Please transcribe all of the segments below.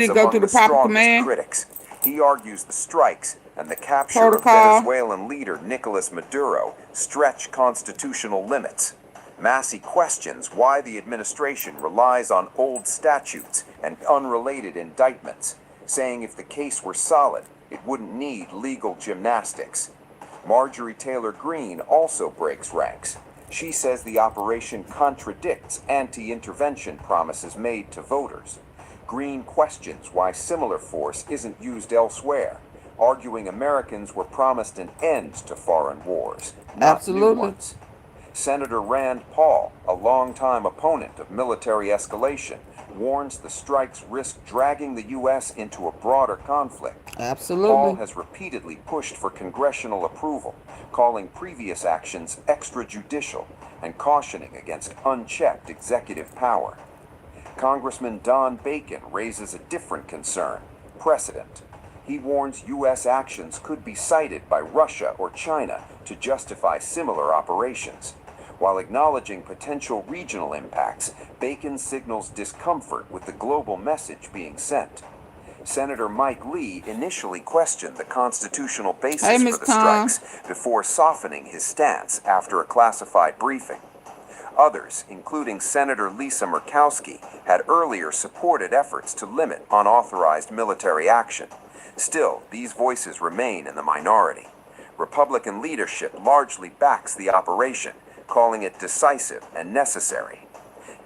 go through among the the proper strongest command critics. He argues the strikes and the capture of protocol. Venezuelan leader Nicolas Maduro stretch constitutional limits. Massey questions why the administration relies on old statutes and unrelated indictments, saying if the case were solid, it wouldn't need legal gymnastics. Marjorie Taylor Greene also breaks ranks. She says the operation contradicts anti-intervention promises made to voters. Greene questions why similar force isn't used elsewhere, arguing Americans were promised an end to foreign wars, not new Absolutely. ones. Senator Rand Paul, a longtime opponent of military escalation, warns the strikes risk dragging the U.S. into a broader conflict. Absolutely. Paul has repeatedly pushed for congressional approval, calling previous actions extrajudicial and cautioning against unchecked executive power. Congressman Don Bacon raises a different concern: precedent. He warns U.S. actions could be cited by Russia or China to justify similar operations. While acknowledging potential regional impacts, Bacon signals discomfort with the global message being sent. Senator Mike Lee initially questioned the constitutional basis for the strikes before softening his stance after a classified briefing. Others, including Senator Lisa Murkowski, had earlier supported efforts to limit unauthorized military action. Still, these voices remain in the minority. Republican leadership largely backs the operation, calling it decisive and necessary.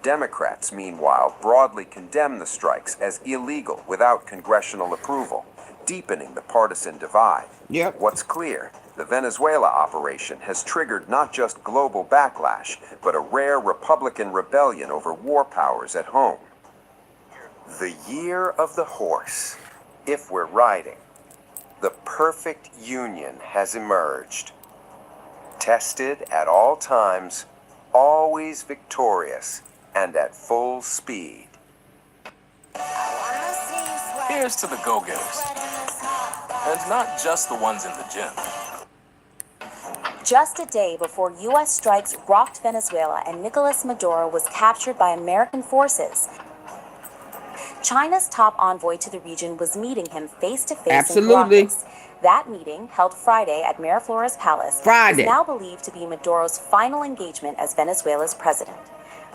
Democrats, meanwhile, broadly condemn the strikes as illegal without congressional approval, deepening the partisan divide. Yep. What's clear, the Venezuela operation has triggered not just global backlash, but a rare Republican rebellion over war powers at home. The year of the horse. If we're riding, the perfect union has emerged. Tested at all times, always victorious, and at full speed. Here's to the go-getters, and not just the ones in the gym. Just a day before U.S. strikes rocked Venezuela and Nicolas Maduro was captured by American forces, China's top envoy to the region was meeting him face-to-face in Caracas. That meeting, held Friday at Miraflores Palace, is now believed to be Maduro's final engagement as Venezuela's president.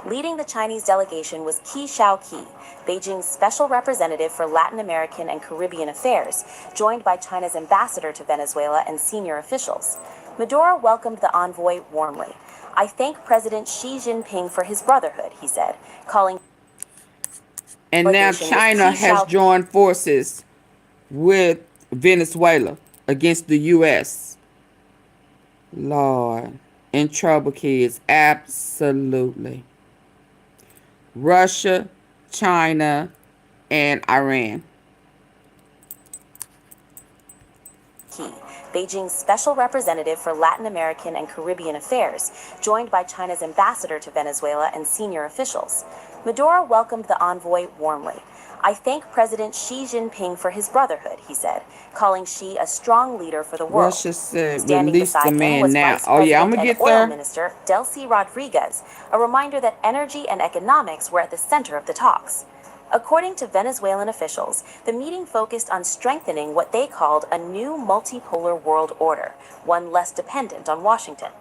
Leading the Chinese delegation was Qi Xiaoqi, Beijing's special representative for Latin American and Caribbean affairs, joined by China's ambassador to Venezuela and senior officials. Maduro welcomed the envoy warmly. "I thank President Xi Jinping for his brotherhood," he said, calling. And now China has joined forces with Venezuela against the U.S. Lord, in trouble, kids. Absolutely. Russia, China, and Iran. Beijing's special representative for Latin American and Caribbean affairs, joined by China's ambassador to Venezuela and senior officials. Maduro welcomed the envoy warmly. "I thank President Xi Jinping for his brotherhood," he said, calling Xi a strong leader for the world. Russia said, Standing release beside the him man was now. Vice Oh, yeah, I'm President going to and get Oil there. Minister Delcy Rodriguez, a reminder that energy and economics were at the center of the talks. According to Venezuelan officials, the meeting focused on strengthening what they called a new multipolar world order, one less dependent on Washington.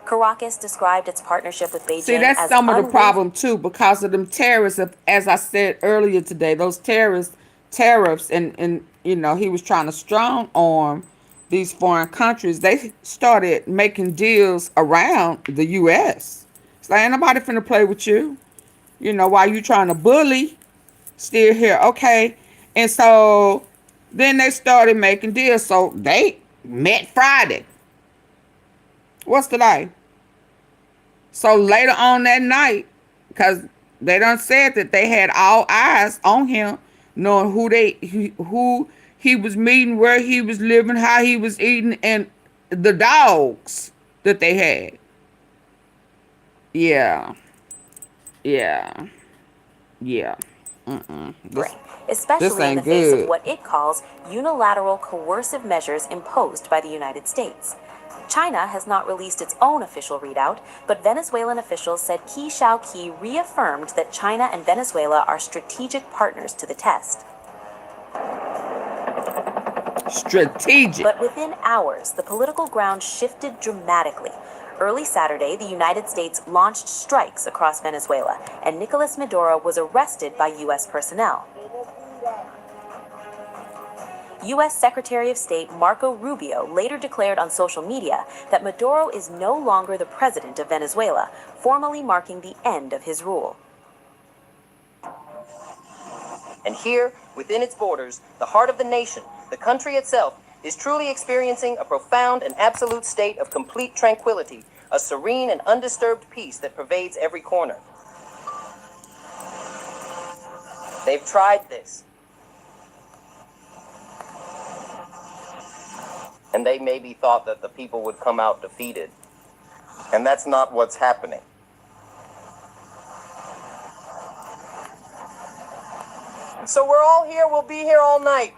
Caracas described its partnership with Beijing. See, that's as some of the problem, too, because of them tariffs, as I said earlier today, those tariffs, and you know, he was trying to strong arm these foreign countries. They started making deals around the U.S. It's like, ain't nobody finna play with you. You know, while you trying to bully, still here, okay? And so then they started making deals. So they met Friday. What's today? So later on that night, because they done said that they had all eyes on him, knowing who he was meeting, where he was living, how he was eating, and the dogs that they had. Yeah. Especially in the face of what it calls unilateral coercive measures imposed by the United States. China has not released its own official readout, but Venezuelan officials said Qi Xiaoqi reaffirmed that China and Venezuela are strategic partners to the test. Strategic. But within hours, the political ground shifted dramatically. Early Saturday, the United States launched strikes across Venezuela, and Nicolas Maduro was arrested by U.S. personnel. U.S. Secretary of State Marco Rubio later declared on social media that Maduro is no longer the president of Venezuela, formally marking the end of his rule. And here, within its borders, the heart of the nation, the country itself, is truly experiencing a profound and absolute state of complete tranquility, a serene and undisturbed peace that pervades every corner. They've tried this. And they maybe thought that the people would come out defeated. And that's not what's happening. So we're all here, we'll be here all night.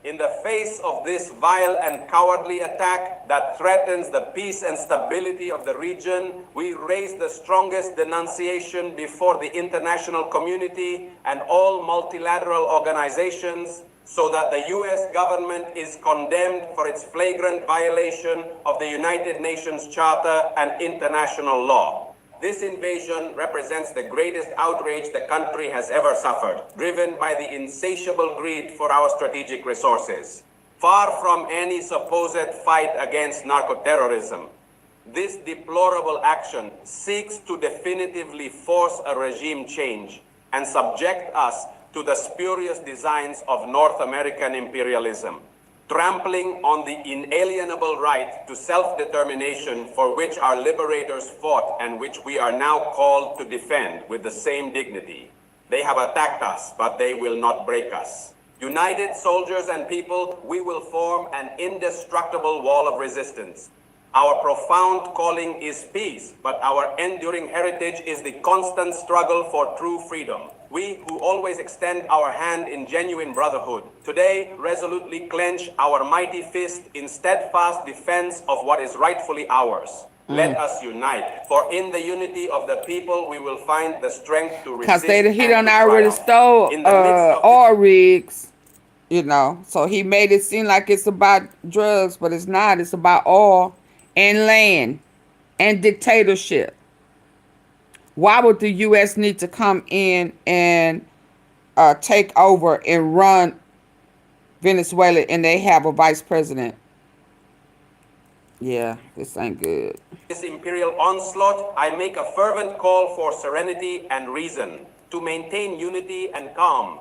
In the face of this vile and cowardly attack that threatens the peace and stability of the region, we raise the strongest denunciation before the international community and all multilateral organizations so that the U.S. government is condemned for its flagrant violation of the United Nations Charter and international law. This invasion represents the greatest outrage the country has ever suffered, driven by the insatiable greed for our strategic resources. Far from any supposed fight against narcoterrorism, this deplorable action seeks to definitively force a regime change and subject us to the spurious designs of North American imperialism, trampling on the inalienable right to self-determination for which our liberators fought and which we are now called to defend with the same dignity. They have attacked us, but they will not break us. United soldiers and people, we will form an indestructible wall of resistance. Our profound calling is peace, but our enduring heritage is the constant struggle for true freedom. We who always extend our hand in genuine brotherhood, today resolutely clench our mighty fist in steadfast defense of what is rightfully ours. Let us unite, for in the unity of the people we will find the strength to resist. Because he done already stole oil rigs, you know. So he made it seem like it's about drugs, but it's not. It's about oil and land and dictatorship. Why would the U.S. need to come in and take over and run Venezuela and they have a vice president? Yeah, this ain't good. This imperial onslaught, I make a fervent call for serenity and reason to maintain unity and calm.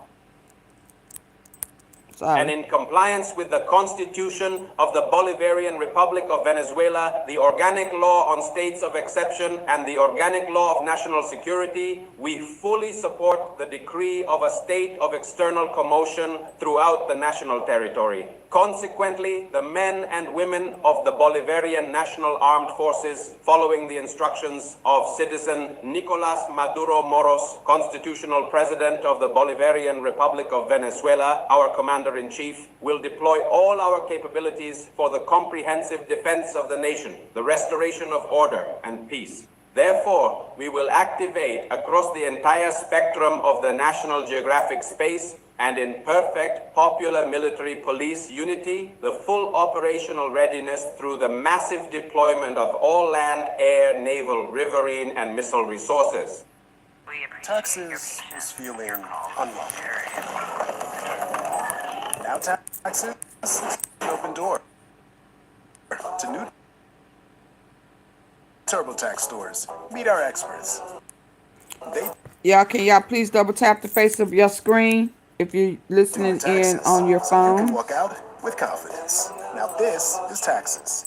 And in compliance with the Constitution of the Bolivarian Republic of Venezuela, the Organic Law on States of Exception, and the Organic Law of National Security, we fully support the decree of a state of external commotion throughout the national territory. Consequently, the men and women of the Bolivarian National Armed Forces, following the instructions of citizen Nicolas Maduro Moros, constitutional president of the Bolivarian Republic of Venezuela, our commander-in-chief, will deploy all our capabilities for the comprehensive defense of the nation, the restoration of order and peace. Therefore, we will activate across the entire spectrum of the National Geographic space and in perfect popular military police unity, the full operational readiness through the massive deployment of all land, air, naval, riverine, and missile resources. Texas is feeling unwelcome. Now Texas is an open door to new TurboTax stores. Meet our experts. Can y'all please double tap the face of your screen if you're listening in on your phone? So you can walk out with confidence. Now this is taxes.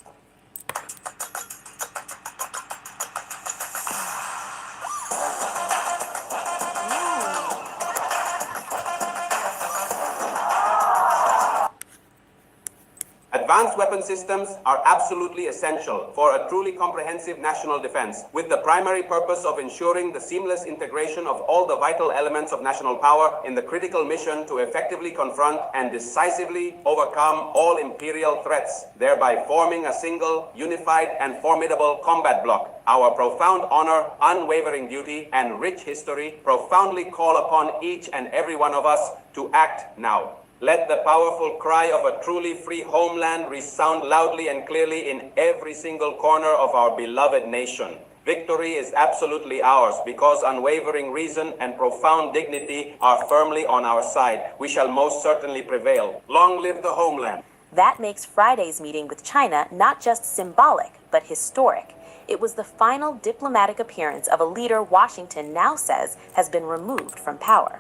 Advanced weapon systems are absolutely essential for a truly comprehensive national defense, with the primary purpose of ensuring the seamless integration of all the vital elements of national power in the critical mission to effectively confront and decisively overcome all imperial threats, thereby forming a single, unified, and formidable combat bloc. Our profound honor, unwavering duty, and rich history profoundly call upon each and every one of us to act now. Let the powerful cry of a truly free homeland resound loudly and clearly in every single corner of our beloved nation. Victory is absolutely ours because unwavering reason and profound dignity are firmly on our side. We shall most certainly prevail. Long live the homeland. That makes Friday's meeting with China not just symbolic, but historic. It was the final diplomatic appearance of a leader Washington now says has been removed from power.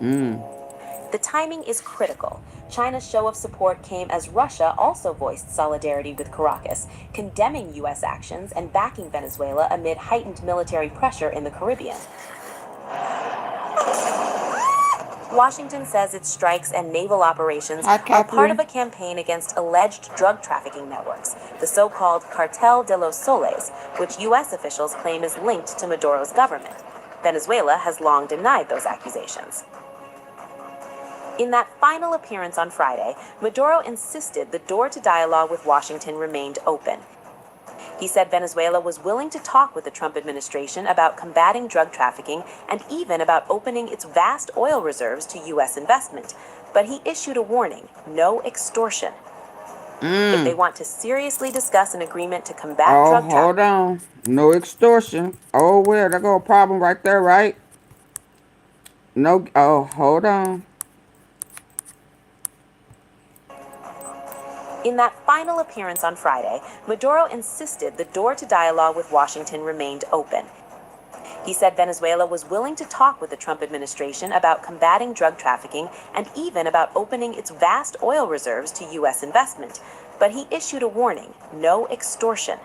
The timing is critical. China's show of support came as Russia also voiced solidarity with Caracas, condemning U.S. actions and backing Venezuela amid heightened military pressure in the Caribbean. Washington says its strikes and naval operations Hi, are part Catherine. of a campaign against alleged drug trafficking networks, the so-called Cartel de los Soles, which U.S. officials claim is linked to Maduro's government. Venezuela has long denied those accusations. In that final appearance on Friday, Maduro insisted the door to dialogue with Washington remained open. He said Venezuela was willing to talk with the Trump administration about combating drug trafficking and even about opening its vast oil reserves to U.S. investment. But he issued a warning: no extortion. If they want to seriously discuss an agreement to combat Oh, drug trafficking, hold on. No extortion. Oh, well, there go a problem right there, right? No. Oh, hold on. in that final appearance on Friday, Maduro insisted the door to dialogue with Washington remained open. He said Venezuela was willing to talk with the Trump administration about combating drug trafficking and even about opening its vast oil reserves to U.S. investment. But he issued a warning: no extortion.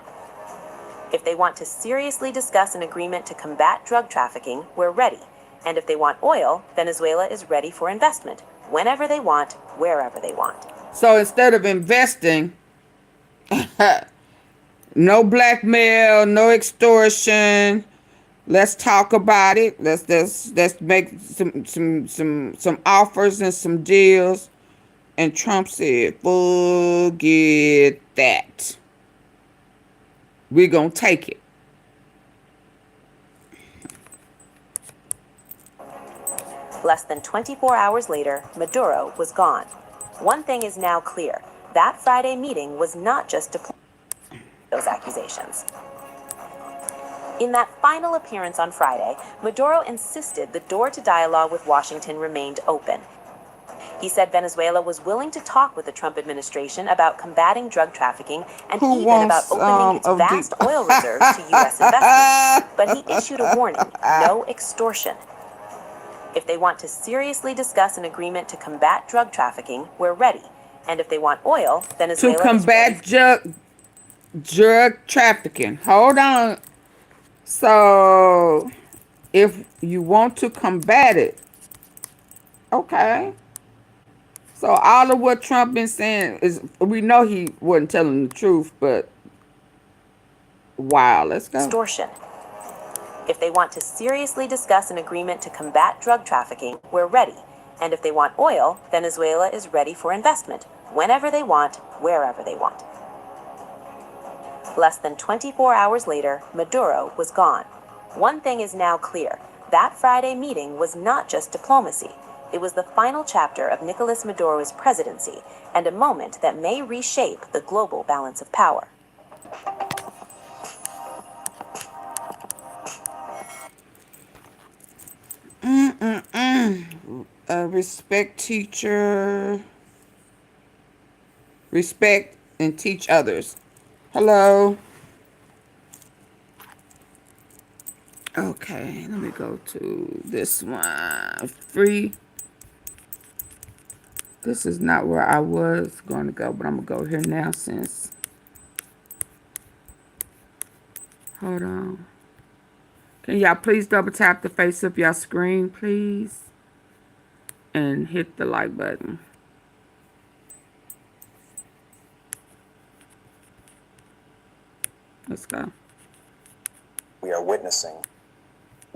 If they want to seriously discuss an agreement to combat drug trafficking, we're ready. And if they want oil, Venezuela is ready for investment, whenever they want, wherever they want. So instead of investing, no blackmail, no extortion. Let's talk about it. Let's make some offers and some deals. And Trump said, "Forget that. We're gonna take it." Less than 24 hours later, Maduro was gone. One thing is now clear: that Friday meeting was not just to those accusations. In that final appearance on Friday, Maduro insisted the door to dialogue with Washington remained open. He said Venezuela was willing to talk with the Trump administration about combating drug trafficking and Who even about wants opening its of vast the oil reserves to U.S. investment. But he issued a warning: no extortion. If they want to seriously discuss an agreement to combat drug trafficking, we're ready. And if they want oil, to Venezuela is combat ready. drug trafficking? Hold on. So, if you want to combat it, okay. So all of what Trump been saying is, we know he wasn't telling the truth, but wow, let's go. Extortion. If they want to seriously discuss an agreement to combat drug trafficking, we're ready. And if they want oil, Venezuela is ready for investment, whenever they want, wherever they want. Less than 24 hours later, Maduro was gone. One thing is now clear: that Friday meeting was not just diplomacy. It was the final chapter of Nicolas Maduro's presidency, and a moment that may reshape the global balance of power. Respect teacher. Respect and teach others. Hello. Okay, let me go to this one. Free. This is not where I was going to go, but I'm going to go here now since. Hold on. Can y'all please double tap the face of your screen, please? And hit the like button. Let's go. We are witnessing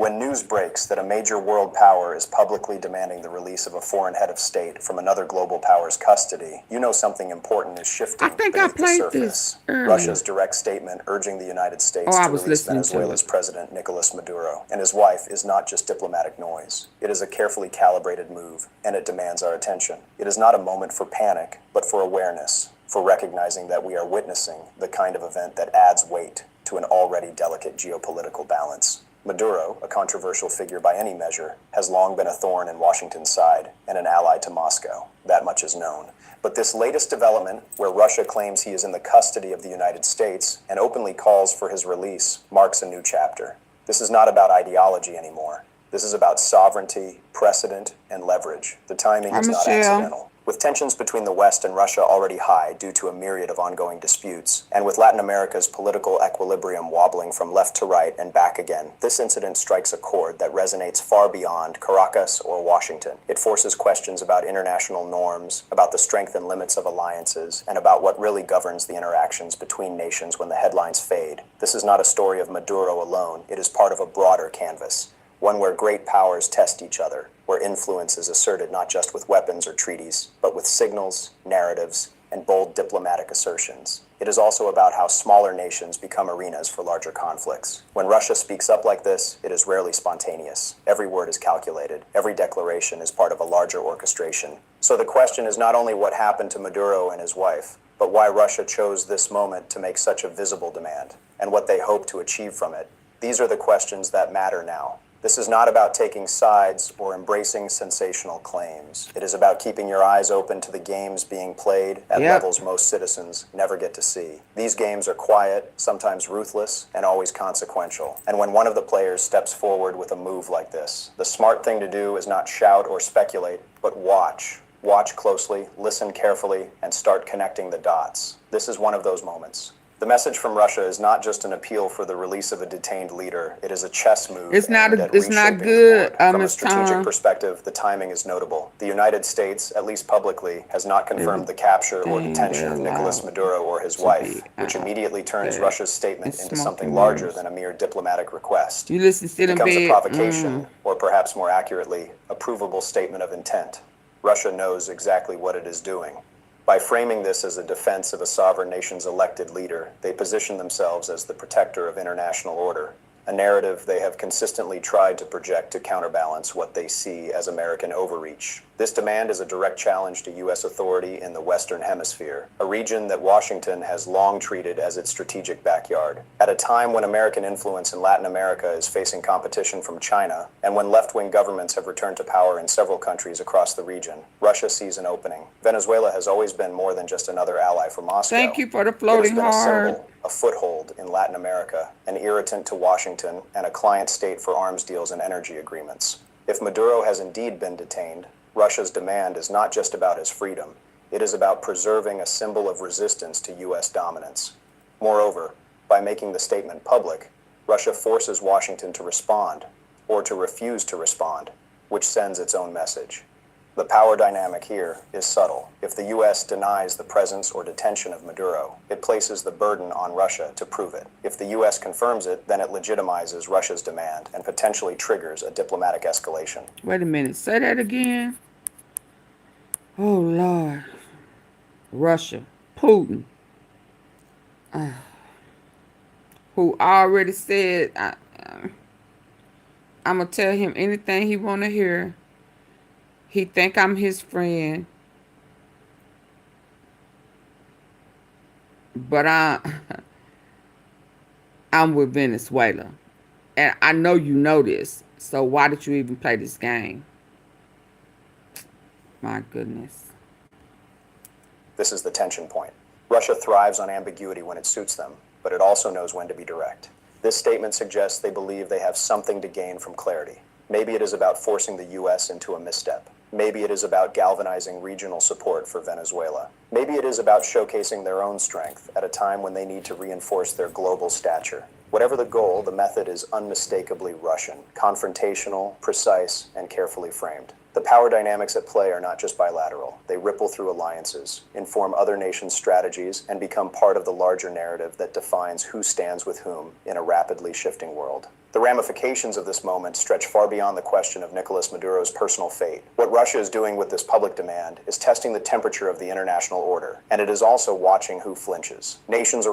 When news breaks that a major world power is publicly demanding the release of a foreign head of state from another global power's custody, you know something important is shifting I think I beneath the played this surface. earlier. Russia's direct statement urging the United Oh, States I to was release listening to Venezuela's it. president Nicolas Maduro and his wife is not just diplomatic noise. It is a carefully calibrated move, and it demands our attention. It is not a moment for panic, but for awareness, for recognizing that we are witnessing the kind of event that adds weight to an already delicate geopolitical balance. Maduro, a controversial figure by any measure, has long been a thorn in Washington's side and an ally to Moscow. That much is known. But this latest development, where Russia claims he is in the custody of the United States and openly calls for his release, marks a new chapter. This is not about ideology anymore. This is about sovereignty, precedent, and leverage. The timing Hi, is not Michelle. accidental. With tensions between the West and Russia already high due to a myriad of ongoing disputes, and with Latin America's political equilibrium wobbling from left to right and back again, this incident strikes a chord that resonates far beyond Caracas or Washington. It forces questions about international norms, about the strength and limits of alliances, and about what really governs the interactions between nations when the headlines fade. This is not a story of Maduro alone. It is part of a broader canvas, one where great powers test each other, where influence is asserted not just with weapons or treaties, but with signals, narratives, and bold diplomatic assertions. It is also about how smaller nations become arenas for larger conflicts. When Russia speaks up like this, it is rarely spontaneous. Every word is calculated. Every declaration is part of a larger orchestration. So the question is not only what happened to Maduro and his wife, but why Russia chose this moment to make such a visible demand, and what they hope to achieve from it. These are the questions that matter now. This is not about taking sides or embracing sensational claims. It is about keeping your eyes open to the games being played at levels most citizens never get to see. These games are quiet, sometimes ruthless, and always consequential. And when one of the players steps forward with a move like this, the smart thing to do is not shout or speculate, but watch. Watch closely, listen carefully, and start connecting the dots. This is one of those moments. The message from Russia is not just an appeal for the release of a detained leader. It is a chess move. It's not aimed at it's not reshaping the good, board. From a Miss strategic Tom. perspective, the timing is notable. The United States, at least publicly, has not confirmed the capture or Everything detention they of Nicolas allowed Maduro or his to wife, be which out immediately turns there Russia's statement and into smoke something and larger mirrors. than a mere diplomatic request. You listen, It sit in becomes a bed. provocation, or perhaps more accurately, a provable statement of intent. Russia knows exactly what it is doing. By framing this as a defense of a sovereign nation's elected leader, they position themselves as the protector of international order, a narrative they have consistently tried to project to counterbalance what they see as American overreach. This demand is a direct challenge to U.S. authority in the Western Hemisphere, a region that Washington has long treated as its strategic backyard. At a time when American influence in Latin America is facing competition from China, and when left-wing governments have returned to power in several countries across the region, Russia sees an opening. Venezuela has always been more than just another ally for Moscow. Thank you for the It has floating been a heart. symbol, a foothold in Latin America, an irritant to Washington, and a client state for arms deals and energy agreements. If Maduro has indeed been detained, Russia's demand is not just about his freedom. It is about preserving a symbol of resistance to U.S. dominance. Moreover, by making the statement public, Russia forces Washington to respond, or to refuse to respond, which sends its own message. The power dynamic here is subtle. If the U.S. denies the presence or detention of Maduro, it places the burden on Russia to prove it. If the U.S. confirms it, then it legitimizes Russia's demand and potentially triggers a diplomatic escalation. Wait a minute. Say that again. Oh, Lord. Russia. Putin. Who already said I'm going to tell him anything he want to hear. He think I'm his friend. But I'm with Venezuela. And I know you know this. So why did you even play this game? My goodness. This is the tension point. Russia thrives on ambiguity when it suits them, but it also knows when to be direct. This statement suggests they believe they have something to gain from clarity. Maybe it is about forcing the U.S. into a misstep. Maybe it is about galvanizing regional support for Venezuela. Maybe it is about showcasing their own strength at a time when they need to reinforce their global stature. Whatever the goal, the method is unmistakably Russian, confrontational, precise, and carefully framed. The power dynamics at play are not just bilateral. They ripple through alliances, inform other nations' strategies, and become part of the larger narrative that defines who stands with whom in a rapidly shifting world. The ramifications of this moment stretch far beyond the question of Nicolas Maduro's personal fate. What Russia is doing with this public demand is testing the temperature of the international order, and it is also watching who flinches. Nations around